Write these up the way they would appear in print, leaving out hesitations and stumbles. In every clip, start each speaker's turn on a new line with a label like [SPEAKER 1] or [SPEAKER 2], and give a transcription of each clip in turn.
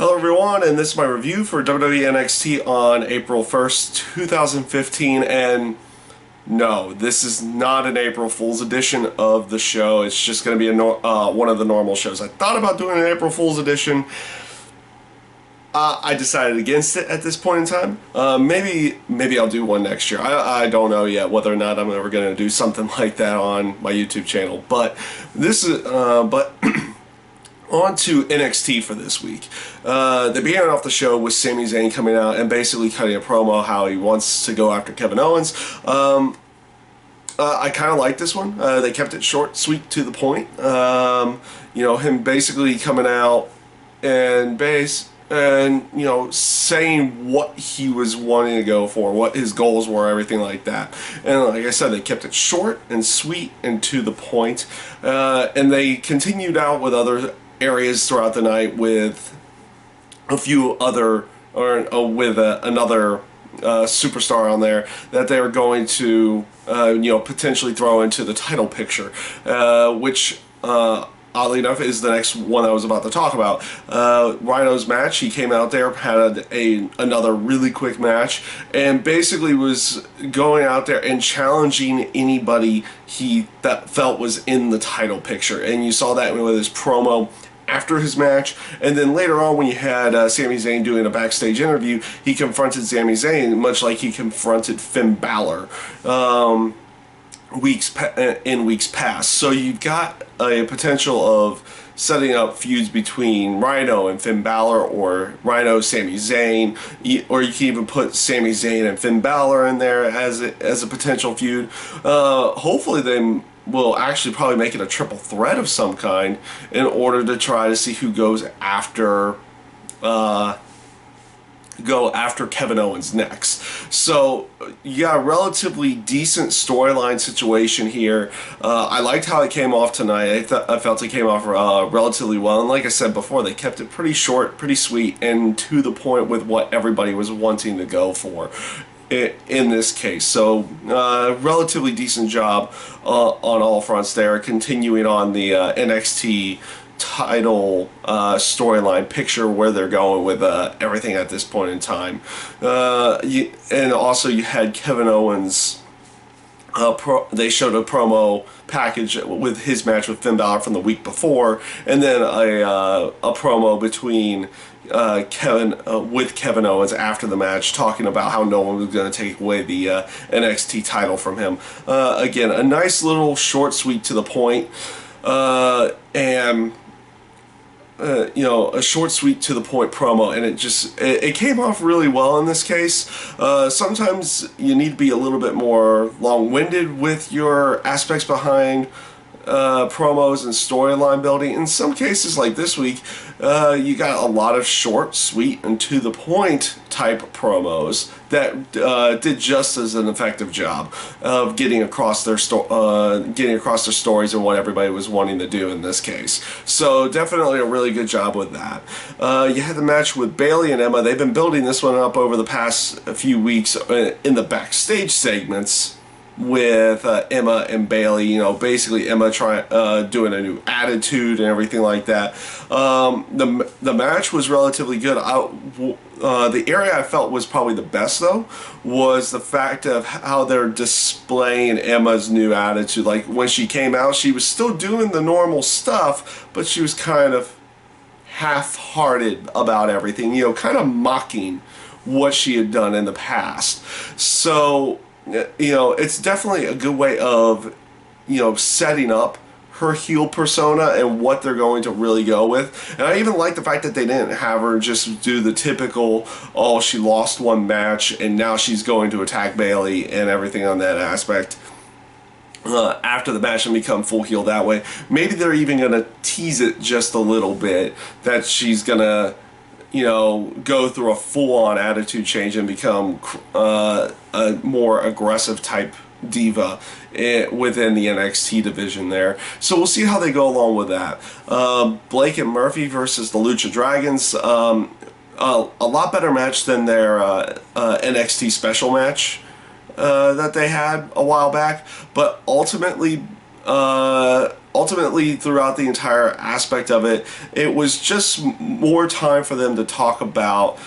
[SPEAKER 1] Hello everyone, and this is my review for WWE NXT on April 1st, 2015, and no, this is not an April Fool's edition of the show. It's just going to be one of the normal shows. I thought about doing an April Fool's edition. I decided against it at this point in time. Maybe I'll do one next year. I don't know yet whether or not I'm ever going to do something like that on my YouTube channel. But this is on to NXT for this week. They began off the show with Sami Zayn coming out and basically cutting a promo how he wants to go after Kevin Owens. I kind of like this one. They kept it short, sweet, to the point. You know, him basically coming out and saying what he was wanting to go for, what his goals were, everything like that. And like I said, they kept it short and sweet and to the point. And they continued out with other areas throughout the night with a few other, with another superstar on there that they were going to, potentially throw into the title picture, which oddly enough is the next one I was about to talk about. Rhino's match, he came out there, had another really quick match, and basically was going out there and challenging anybody that felt was in the title picture. And you saw that with his promo after his match, and then later on when you had Sami Zayn doing a backstage interview, he confronted Sami Zayn much like he confronted Finn Balor in weeks past. So you've got a potential of setting up feuds between Rhino and Finn Balor, or Rhino, Sami Zayn, or you can even put Sami Zayn and Finn Balor in there as a potential feud. Hopefully they will actually probably make it a triple threat of some kind in order to try to see who goes after Kevin Owens next. So yeah, relatively decent storyline situation here. I liked how it came off tonight. I felt it came off relatively well, and like I said before, they kept it pretty short, pretty sweet, and to the point with what everybody was wanting to go for in this case. So relatively decent job on all fronts there, continuing on the NXT title storyline picture where they're going with everything at this point in time. And also you had Kevin Owens, they showed a promo package with his match with Finn Balor from the week before, and then a promo between with Kevin Owens after the match, talking about how no one was going to take away the NXT title from him. Again, a nice little short, sweet, to the point, and a short, sweet, to the point promo, and it came off really well in this case. Sometimes you need to be a little bit more long-winded with your aspects behind promos and storyline building. In some cases, like this week, you got a lot of short, sweet, and to the point type promos that did just as an effective job of getting across their stories and what everybody was wanting to do in this case. So definitely a really good job with that. You had the match with Bayley and Emma. They've been building this one up over the past few weeks in the backstage segments with Emma and Bayley. Basically Emma doing a new attitude and everything like that. The match was relatively good. The area I felt was probably the best, though, was the fact of how they're displaying Emma's new attitude. Like when she came out, she was still doing the normal stuff, but she was kind of half-hearted about everything, kind of mocking what she had done in the past. So it's definitely a good way of, setting up her heel persona and what they're going to really go with. And I even like the fact that they didn't have her just do the typical, oh, she lost one match and now she's going to attack Bayley and everything on that aspect after the match and become full heel that way. Maybe they're even going to tease it just a little bit that she's going to go through a full-on attitude change and become a more aggressive type diva within the NXT division there. So we'll see how they go along with that. Blake and Murphy versus the Lucha Dragons. A lot better match than their NXT special match that they had a while back, but ultimately ultimately, throughout the entire aspect of it, it was just more time for them to talk about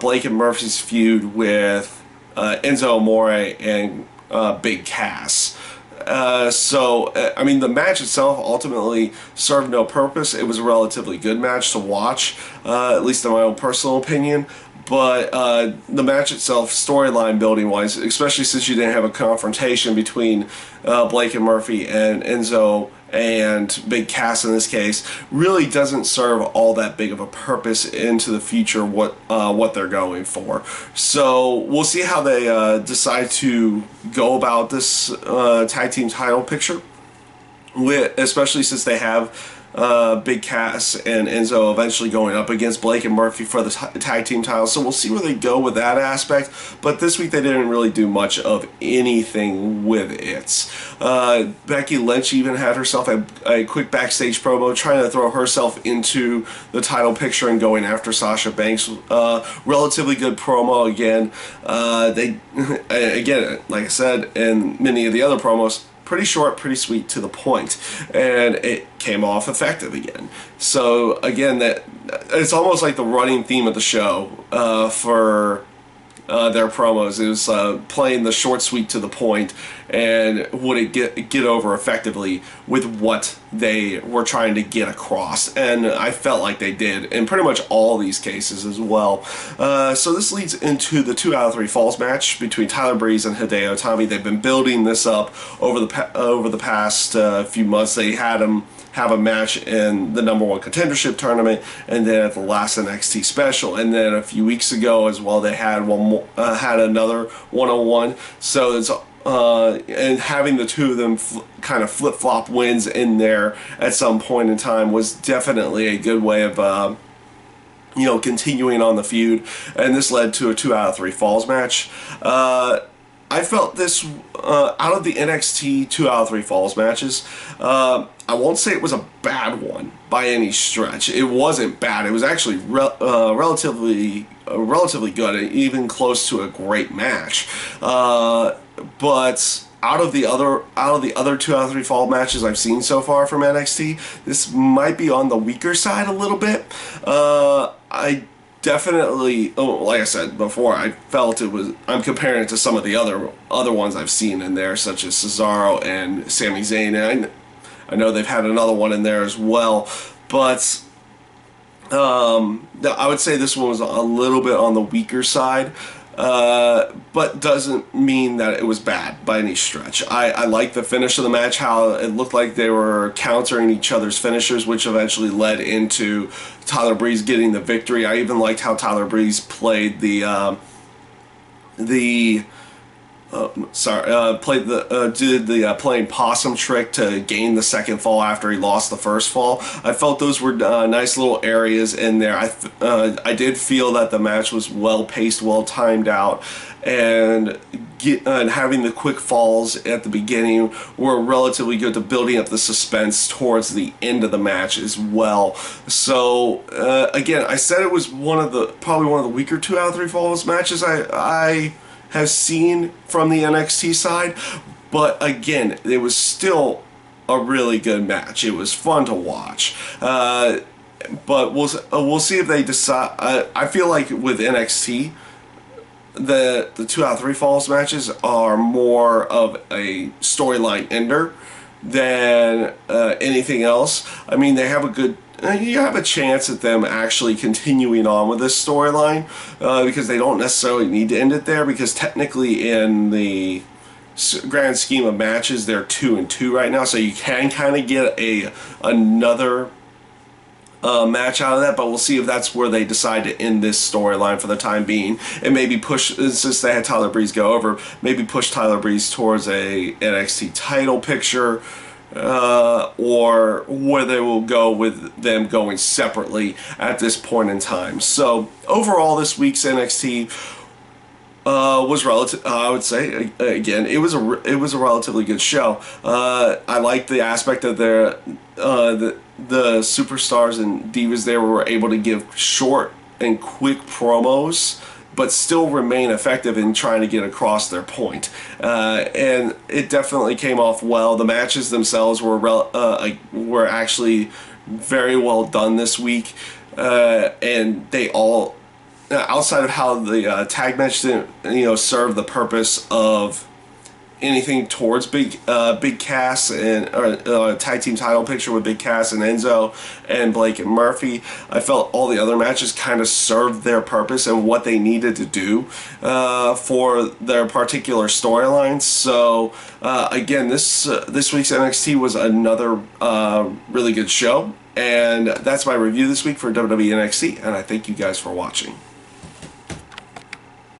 [SPEAKER 1] Blake and Murphy's feud with Enzo Amore and Big Cass. I mean, the match itself ultimately served no purpose. It was a relatively good match to watch, at least in my own personal opinion. But the match itself, storyline building wise, especially since you didn't have a confrontation between Blake and Murphy and Enzo and Big Cass in this case, really doesn't serve all that big of a purpose into the future what they're going for. So we'll see how they decide to go about this tag team title picture, especially since they have Big Cass and Enzo eventually going up against Blake and Murphy for the tag team titles. So we'll see where they go with that aspect. But this week they didn't really do much of anything with it. Becky Lynch even had herself a quick backstage promo trying to throw herself into the title picture and going after Sasha Banks. Relatively good promo again. Again, like I said in many of the other promos, pretty short, pretty sweet, to the point, and it came off effective again. So again, that it's almost like the running theme of the show for their promos. It was playing the short, sweet, to the point, and would it get over effectively with what they were trying to get across, and I felt like they did in pretty much all these cases as well. So this leads into the 2 out of 3 falls match between Tyler Breeze and Hideo Itami. They've been building this up over the past few months. They had them have a match in the #1 contendership tournament, and then at the last NXT special, and then a few weeks ago as well they had another one-on-one. So it's and having the two of them kind of flip-flop wins in there at some point in time was definitely a good way of continuing on the feud, and this led to a 2 out of 3 falls match. I felt this out of the NXT 2 out of 3 falls matches, I won't say it was a bad one by any stretch. It wasn't bad. It was actually relatively good, even close to a great match. But out of the other 2 out of 3 fall matches I've seen so far from NXT, this might be on the weaker side a little bit. I definitely, like I said before, I felt it was. I'm comparing it to some of the other ones I've seen in there, such as Cesaro and Sami Zayn. And I know they've had another one in there as well, but I would say this one was a little bit on the weaker side. But doesn't mean that it was bad by any stretch. I like the finish of the match, how it looked like they were countering each other's finishers, which eventually led into Tyler Breeze getting the victory. I even liked how Tyler Breeze played did the playing possum trick to gain the second fall after he lost the first fall. I felt those were nice little areas in there. I did feel that the match was well paced, well timed out, and having the quick falls at the beginning were relatively good to building up the suspense towards the end of the match as well. So again, I said it was probably one of the weaker 2 out of 3 falls matches I have seen from the NXT side, but again, it was still a really good match. It was fun to watch, but we'll see if they decide. I feel like with NXT, the 2 out of 3 falls matches are more of a storyline ender than anything else. I mean, they have you have a chance at them actually continuing on with this storyline because they don't necessarily need to end it there, because technically in the grand scheme of matches they're 2-2 right now, so you can kind of get another match out of that. But we'll see if that's where they decide to end this storyline for the time being, and maybe push, since they had Tyler Breeze go over, maybe push Tyler Breeze towards a NXT title picture, or where they will go with them going separately at this point in time. So overall, this week's NXT was relative. I would say again, it was a relatively good show. I like the aspect of the superstars and divas there were able to give short and quick promos but still remain effective in trying to get across their point. And it definitely came off well. The matches themselves were actually very well done this week, and they all, outside of how the tag match didn't, serve the purpose of anything towards Big Cass and tag team title picture with Big Cass and Enzo and Blake and Murphy. I felt all the other matches kind of served their purpose and what they needed to do for their particular storylines. So again, this week's NXT was another really good show, and that's my review this week for WWE NXT, and I thank you guys for watching.